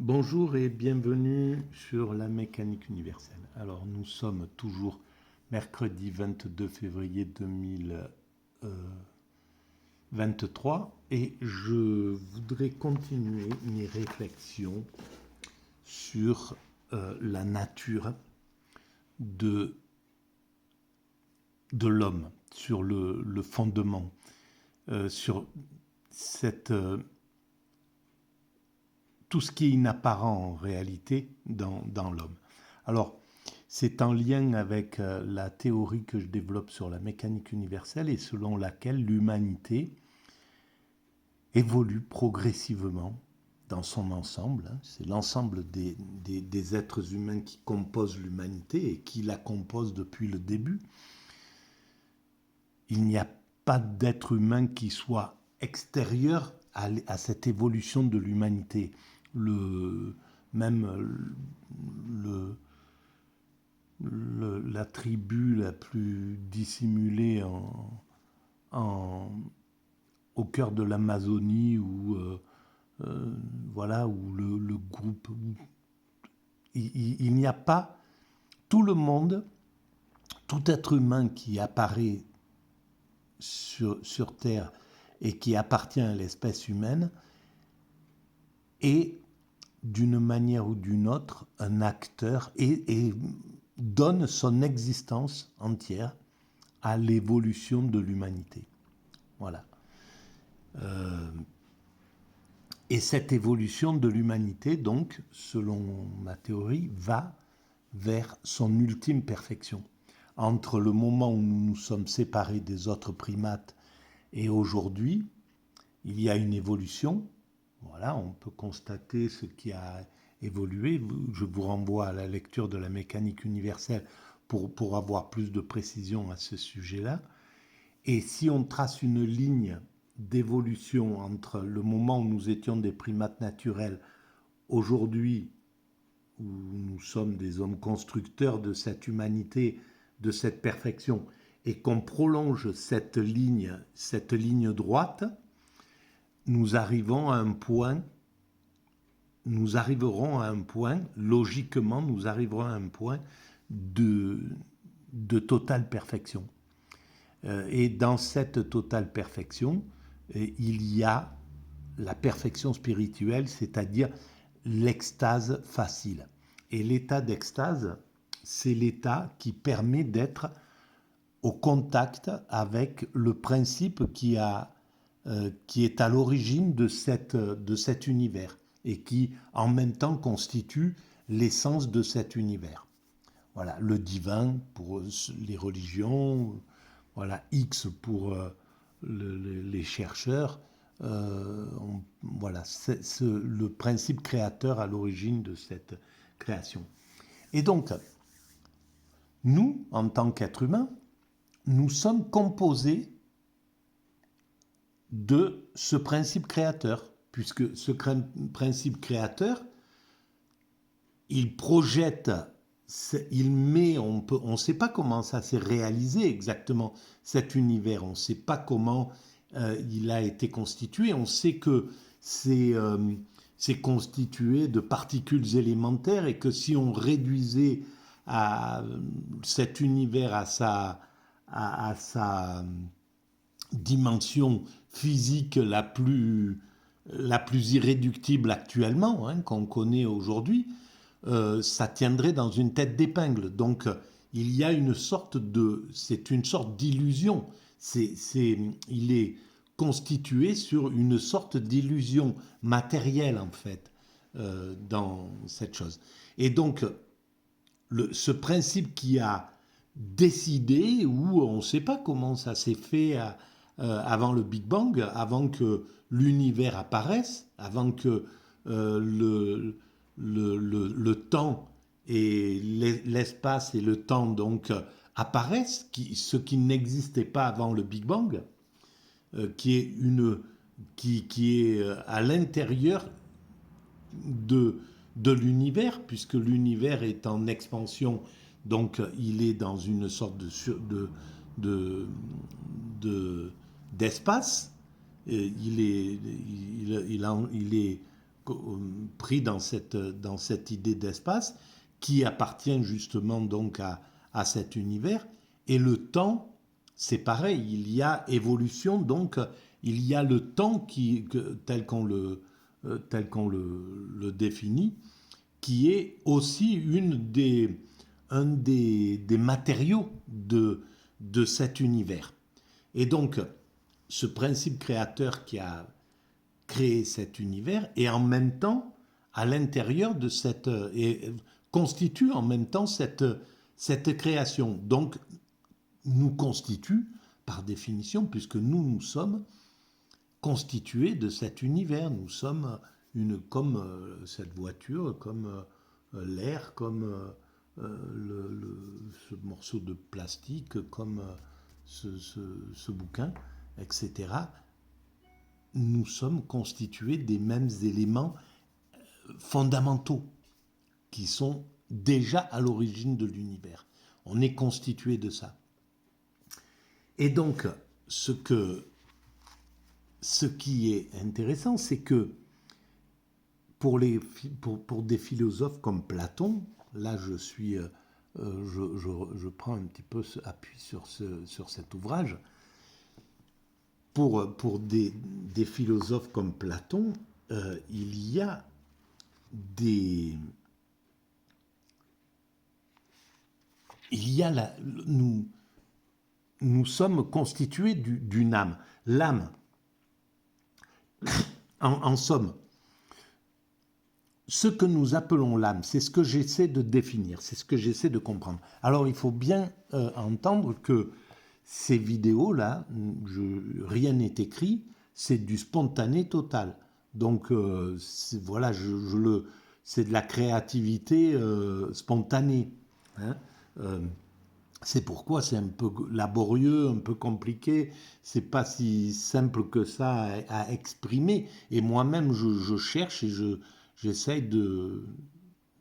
Bonjour et bienvenue sur la mécanique universelle. Alors nous sommes toujours mercredi 22 février 2023 et je voudrais continuer mes réflexions sur la nature de l'homme, sur le fondement, sur cette tout ce qui est inapparent en réalité dans l'homme. Alors, c'est en lien avec la théorie que je développe sur la mécanique universelle et selon laquelle l'humanité évolue progressivement dans son ensemble. C'est l'ensemble des êtres humains qui composent l'humanité et qui la composent depuis le début. Il n'y a pas d'être humain qui soit extérieur à cette évolution de l'humanité. La tribu la plus dissimulée au cœur de l'Amazonie ou voilà, ou le groupe. Il n'y a pas tout le monde, tout être humain qui apparaît sur Terre et qui appartient à l'espèce humaine est d'une manière ou d'une autre un acteur et donne son existence entière à l'évolution de l'humanité. Voilà. Et cette évolution de l'humanité, donc, selon ma théorie, va vers son ultime perfection. Entre le moment où nous nous sommes séparés des autres primates et aujourd'hui, il y a une évolution. Voilà, on peut constater ce qui a évolué. Je vous renvoie à la lecture de la mécanique universelle pour avoir plus de précision à ce sujet-là. Et si on trace une ligne d'évolution entre le moment où nous étions des primates naturels, aujourd'hui où nous sommes des hommes constructeurs de cette humanité, de cette perfection, et qu'on prolonge cette ligne droite, nous arriverons à un point, logiquement, nous arriverons à un point de totale perfection. Et dans cette totale perfection, il y a la perfection spirituelle, c'est-à-dire l'extase facile. Et l'état d'extase, c'est l'état qui permet d'être au contact avec le principe qui est à l'origine de cet univers et qui, en même temps, constitue l'essence de cet univers. Voilà, le divin pour les religions, voilà, X pour les chercheurs. Voilà, c'est le principe créateur à l'origine de cette création. Et donc, nous, en tant qu'êtres humains, nous sommes composés de ce principe créateur, puisque ce principe créateur, il projette, il met, on ne sait pas comment ça s'est réalisé exactement, cet univers, on ne sait pas comment il a été constitué, on sait que c'est constitué de particules élémentaires et que si on réduisait cet univers à sa dimension physique la plus irréductible actuellement, hein, qu'on connaît aujourd'hui, ça tiendrait dans une tête d'épingle. Donc, il y a c'est une sorte d'illusion. Il est constitué sur une sorte d'illusion matérielle, en fait, dans cette chose. Et donc, ce principe qui a décidé, ou on ne sait pas comment ça s'est fait avant le Big Bang, avant que l'univers apparaisse, avant que le temps et l'espace et le temps donc apparaissent, ce qui n'existait pas avant le Big Bang, qui est à l'intérieur de l'univers, puisque l'univers est en expansion, donc il est dans une sorte d'espace. Il est pris dans cette idée d'espace qui appartient justement donc à cet univers. Et le temps, c'est pareil, il y a évolution, donc il y a le temps tel qu'on le définit, qui est aussi un des matériaux de cet univers. Et donc, ce principe créateur qui a créé cet univers et en même temps, à l'intérieur de constitue en même temps cette création. Donc, nous constitue, par définition, puisque nous sommes constitués de cet univers. Nous sommes comme cette voiture, comme l'air, comme ce morceau de plastique, comme ce bouquin, etc. Nous sommes constitués des mêmes éléments fondamentaux qui sont déjà à l'origine de l'univers. On est constitué de ça. Et donc, ce qui est intéressant, c'est que pour des philosophes comme Platon, là je prends un petit peu appui sur cet ouvrage, pour des philosophes comme Platon, il y a nous sommes constitués d'une âme. L'âme, en somme, ce que nous appelons l'âme, c'est ce que j'essaie de définir, c'est ce que j'essaie de comprendre. Alors il faut bien entendre que ces vidéos-là, rien n'est écrit, c'est du spontané total. Donc voilà, c'est de la créativité spontanée. Hein. C'est pourquoi c'est un peu laborieux, un peu compliqué. C'est pas si simple que ça à exprimer. Et moi-même, je cherche et j'essaye de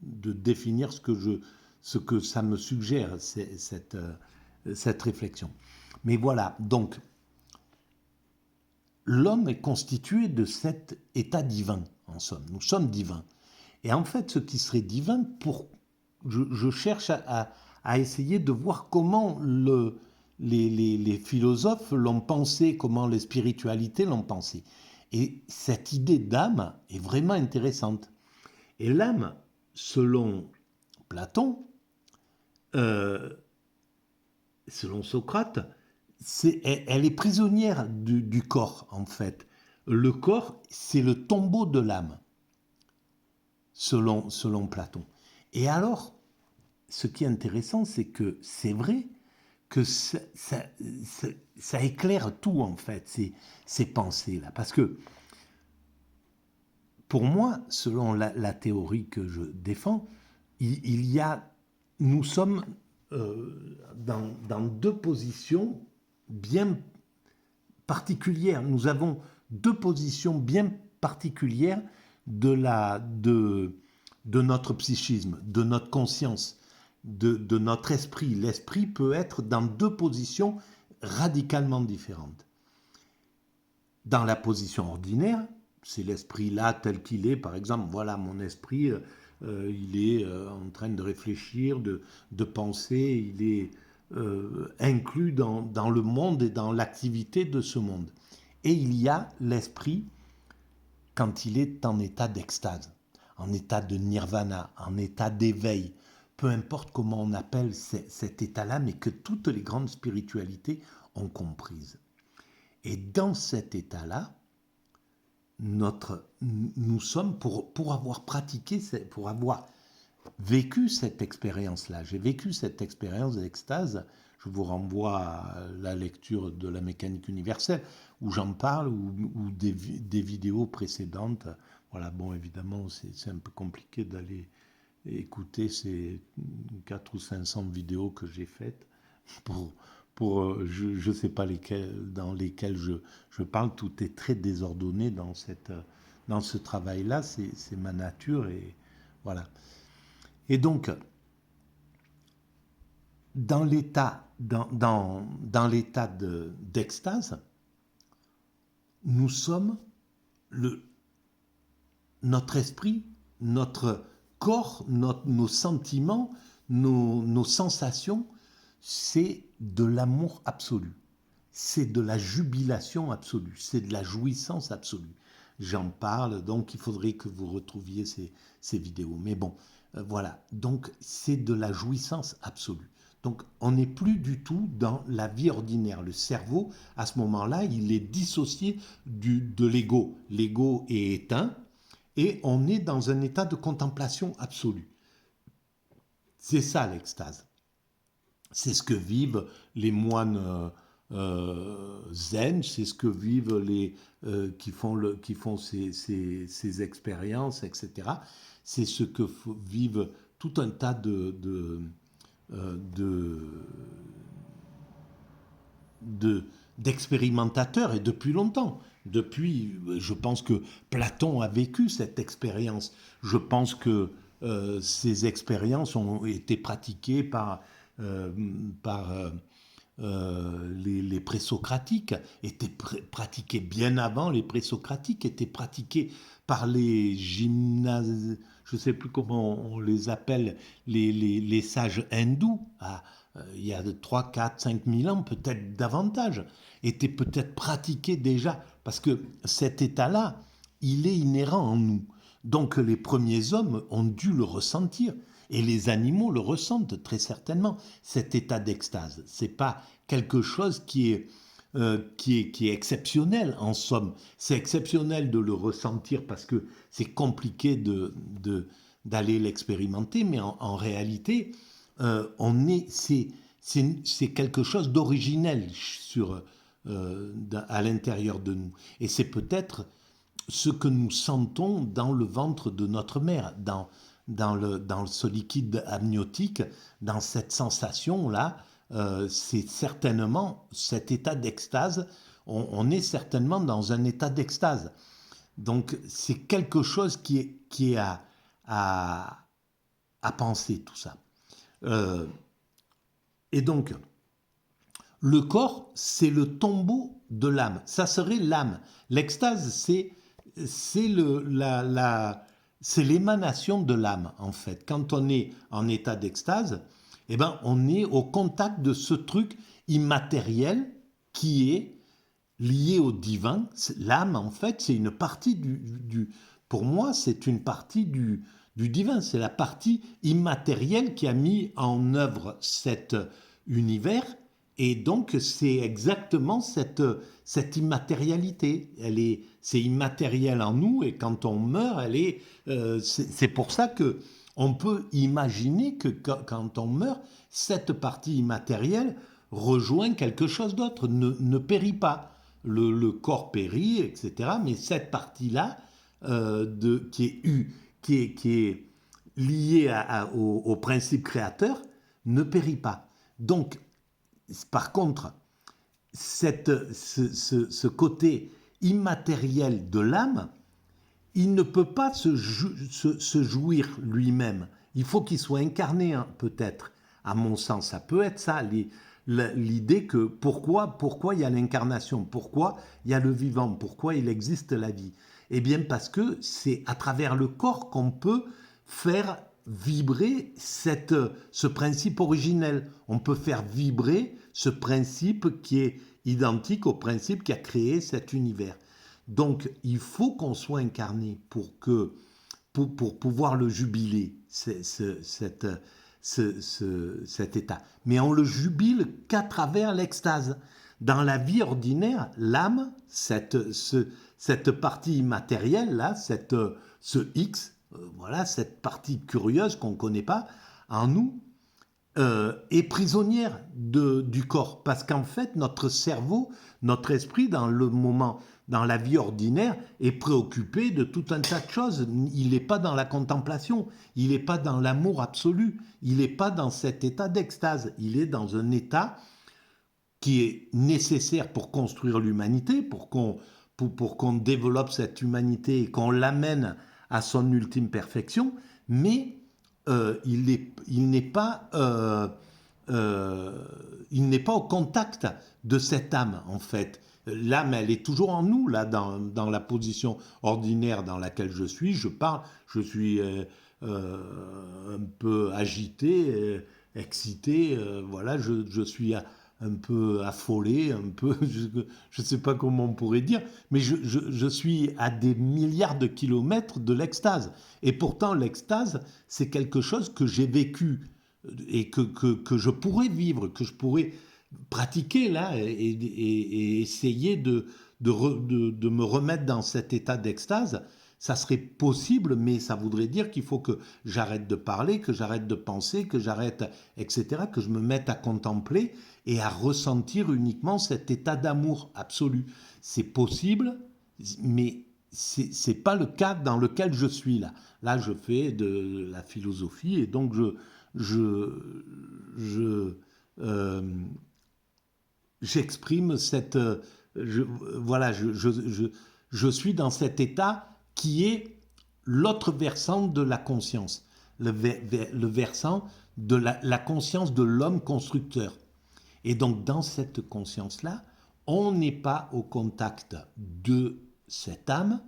définir ce que ça me suggère, cette réflexion. Mais voilà, donc, l'homme est constitué de cet état divin, en somme. Nous sommes divins. Et en fait, ce qui serait divin, je cherche à essayer de voir comment les philosophes l'ont pensé, comment les spiritualités l'ont pensé. Et cette idée d'âme est vraiment intéressante. Et l'âme, selon Platon, selon Socrate, elle est prisonnière du corps, en fait. Le corps, c'est le tombeau de l'âme, selon Platon. Et alors, ce qui est intéressant, c'est que c'est vrai que ça éclaire tout, en fait, ces pensées-là. Parce que, pour moi, selon la théorie que je défends, nous sommes dans deux positions bien particulières. Nous avons deux positions bien particulières de notre psychisme, de notre conscience, de notre esprit. L'esprit peut être dans deux positions radicalement différentes. Dans la position ordinaire, c'est l'esprit là tel qu'il est, par exemple, voilà mon esprit, il est en train de réfléchir, de penser, il est inclus dans le monde et dans l'activité de ce monde. Et il y a l'esprit quand il est en état d'extase, en état de nirvana, en état d'éveil, peu importe comment on appelle cet état-là, mais que toutes les grandes spiritualités ont comprise. Et dans cet état-là, nous sommes, pour avoir pratiqué, pour avoir vécu cette expérience-là, j'ai vécu cette expérience d'extase, je vous renvoie à la lecture de la mécanique universelle, où j'en parle, ou des vidéos précédentes. Voilà, bon, évidemment, c'est un peu compliqué d'aller écouter ces 400 ou 500 vidéos que j'ai faites je ne sais pas dans lesquelles je parle, tout est très désordonné dans ce travail-là, c'est ma nature, et voilà. Et donc, dans l'état d'extase, nous sommes notre esprit, notre corps, nos sentiments, nos sensations, c'est de l'amour absolu. C'est de la jubilation absolue, c'est de la jouissance absolue. J'en parle, donc il faudrait que vous retrouviez ces vidéos. Mais bon, voilà, donc c'est de la jouissance absolue. Donc on n'est plus du tout dans la vie ordinaire. Le cerveau, à ce moment-là, il est dissocié de l'ego. L'ego est éteint et on est dans un état de contemplation absolue. C'est ça l'extase. C'est ce que vivent les moines zen, c'est ce que vivent les qui font ces expériences, etc. C'est ce que vivent tout un tas d'expérimentateurs et depuis longtemps. Depuis, je pense que Platon a vécu cette expérience. Je pense que ces expériences ont été pratiquées par les présocratiques, étaient pratiquées bien avant les présocratiques, étaient pratiquées par les gymnases, je ne sais plus comment on les appelle, les sages hindous, il y a 3, 4, 5 000 ans, peut-être davantage, étaient peut-être pratiquées déjà, parce que cet état-là, il est inhérent en nous. Donc les premiers hommes ont dû le ressentir. Et les animaux le ressentent très certainement, cet état d'extase. Ce n'est pas quelque chose qui est exceptionnel en somme. C'est exceptionnel de le ressentir parce que c'est compliqué d'aller l'expérimenter, mais en réalité, c'est quelque chose d'originel à l'intérieur de nous. Et c'est peut-être ce que nous sentons dans le ventre de notre mère, dans ce liquide amniotique, dans cette sensation-là, c'est certainement cet état d'extase. On est certainement dans un état d'extase. Donc c'est quelque chose qui est à penser, tout ça. Et donc, le corps, c'est le tombeau de l'âme. Ça serait l'âme. L'extase, c'est l'émanation de l'âme, en fait. Quand on est en état d'extase, eh ben, on est au contact de ce truc immatériel qui est lié au divin. L'âme, en fait, c'est une partie pour moi, c'est une partie du divin. C'est la partie immatérielle qui a mis en œuvre cet univers. Et donc, c'est exactement cette immatérialité. C'est immatériel en nous, et quand on meurt, c'est pour ça que on peut imaginer que quand on meurt, cette partie immatérielle rejoint quelque chose d'autre, ne périt pas. Le corps périt, etc. Mais cette partie-là, qui est liée au principe créateur, ne périt pas. Donc, par contre, ce côté immatériel de l'âme, il ne peut pas se jouir lui-même. Il faut qu'il soit incarné, hein, peut-être, à mon sens. Ça peut être ça, l'idée que pourquoi il y a l'incarnation, pourquoi il y a le vivant, pourquoi il existe la vie. Eh bien parce que c'est à travers le corps qu'on peut faire vibrer ce principe originel. On peut faire vibrer ce principe qui est identique au principe qui a créé cet univers. Donc il faut qu'on soit incarné pour pouvoir le jubiler, cet état. Mais on le jubile qu'à travers l'extase. Dans la vie ordinaire, l'âme, cette partie immatérielle, là, ce X, voilà, cette partie curieuse qu'on ne connaît pas, en nous, est prisonnière du corps. Parce qu'en fait, notre cerveau, notre esprit, dans la vie ordinaire, est préoccupé de tout un tas de choses. Il n'est pas dans la contemplation, il n'est pas dans l'amour absolu, il n'est pas dans cet état d'extase. Il est dans un état qui est nécessaire pour construire l'humanité, pour qu'on développe cette humanité et qu'on l'amène à son ultime perfection, mais il n'est pas au contact de cette âme, en fait. L'âme, elle est toujours en nous, là, dans la position ordinaire dans laquelle je suis. Je parle, je suis un peu agité, excité, voilà, je suis un peu affolé, un peu, je ne sais pas comment on pourrait dire, mais je suis à des milliards de kilomètres de l'extase. Et pourtant, l'extase, c'est quelque chose que j'ai vécu et que je pourrais vivre, que je pourrais pratiquer là et essayer de me remettre dans cet état d'extase. Ça serait possible, mais ça voudrait dire qu'il faut que j'arrête de parler, que j'arrête de penser, que j'arrête, etc., que je me mette à contempler et à ressentir uniquement cet état d'amour absolu. C'est possible, mais c'est pas le cas dans lequel je suis là. Là, je fais de la philosophie et donc je, je j'exprime cette, je, voilà, je suis dans cet état qui est l'autre versant de la conscience, le versant de la conscience de l'homme constructeur. Et donc dans cette conscience-là, on n'est pas au contact de cette âme,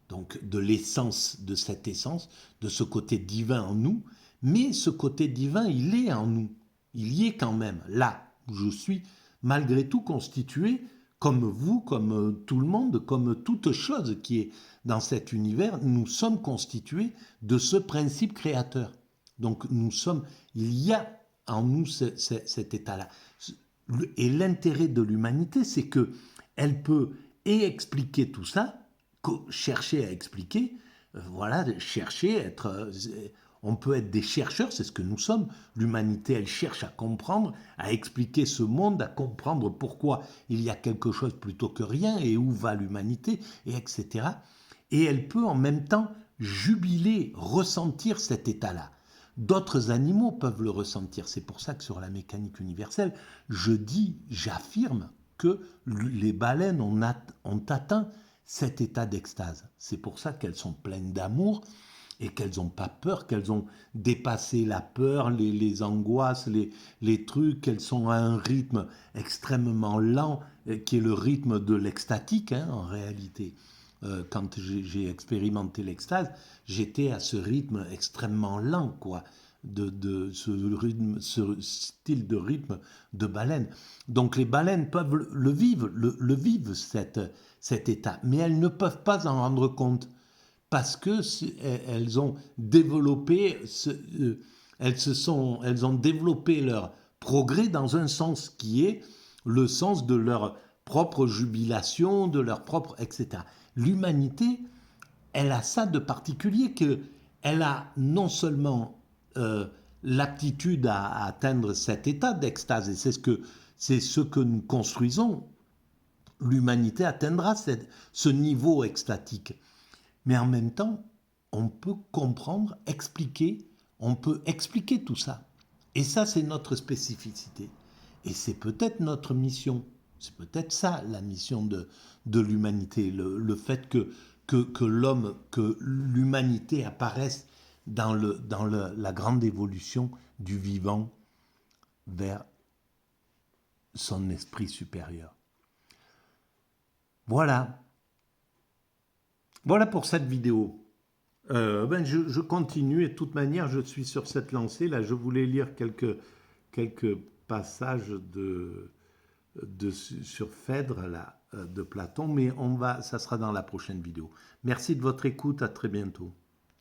donc de l'essence, de cette essence, de ce côté divin en nous, mais ce côté divin, il est en nous. Il y est quand même, là où je suis, malgré tout constitué, comme vous, comme tout le monde, comme toute chose qui est dans cet univers, nous sommes constitués de ce principe créateur. Donc nous sommes, il y a en nous cet état-là. Et l'intérêt de l'humanité, c'est que elle peut expliquer tout ça, chercher à expliquer, voilà, chercher, être, on peut être des chercheurs, c'est ce que nous sommes. L'humanité, elle cherche à comprendre, à expliquer ce monde, à comprendre pourquoi il y a quelque chose plutôt que rien et où va l'humanité, et etc. Et elle peut en même temps jubiler, ressentir cet état-là. D'autres animaux peuvent le ressentir. C'est pour ça que sur la mécanique universelle, je dis, j'affirme que les baleines ont atteint cet état d'extase. C'est pour ça qu'elles sont pleines d'amour et qu'elles n'ont pas peur, qu'elles ont dépassé la peur, les angoisses, les trucs, qu'elles sont à un rythme extrêmement lent, qui est le rythme de l'extatique, hein, en réalité. Quand j'ai expérimenté l'extase, j'étais à ce rythme extrêmement lent, quoi, de ce style de rythme de baleine. Donc les baleines peuvent le vivre cet état, mais elles ne peuvent pas en rendre compte parce que elles ont développé elles ont développé leur progrès dans un sens qui est le sens de leur propre jubilation, de leur propre, etc. L'humanité, elle a ça de particulier qu'elle a non seulement l'aptitude à atteindre cet état d'extase, et c'est ce que nous construisons, l'humanité atteindra ce niveau extatique. Mais en même temps, on peut comprendre, expliquer, on peut expliquer tout ça. Et ça, c'est notre spécificité. Et c'est peut-être notre mission. C'est peut-être ça, la mission de l'humanité. Le fait que l'homme, que l'humanité apparaisse dans la grande évolution du vivant vers son esprit supérieur. Voilà. Voilà pour cette vidéo. Je continue et de toute manière, je suis sur cette lancée. Là, je voulais lire quelques passages sur Phèdre là, de Platon, mais ça sera dans la prochaine vidéo. Merci de votre écoute, à très bientôt.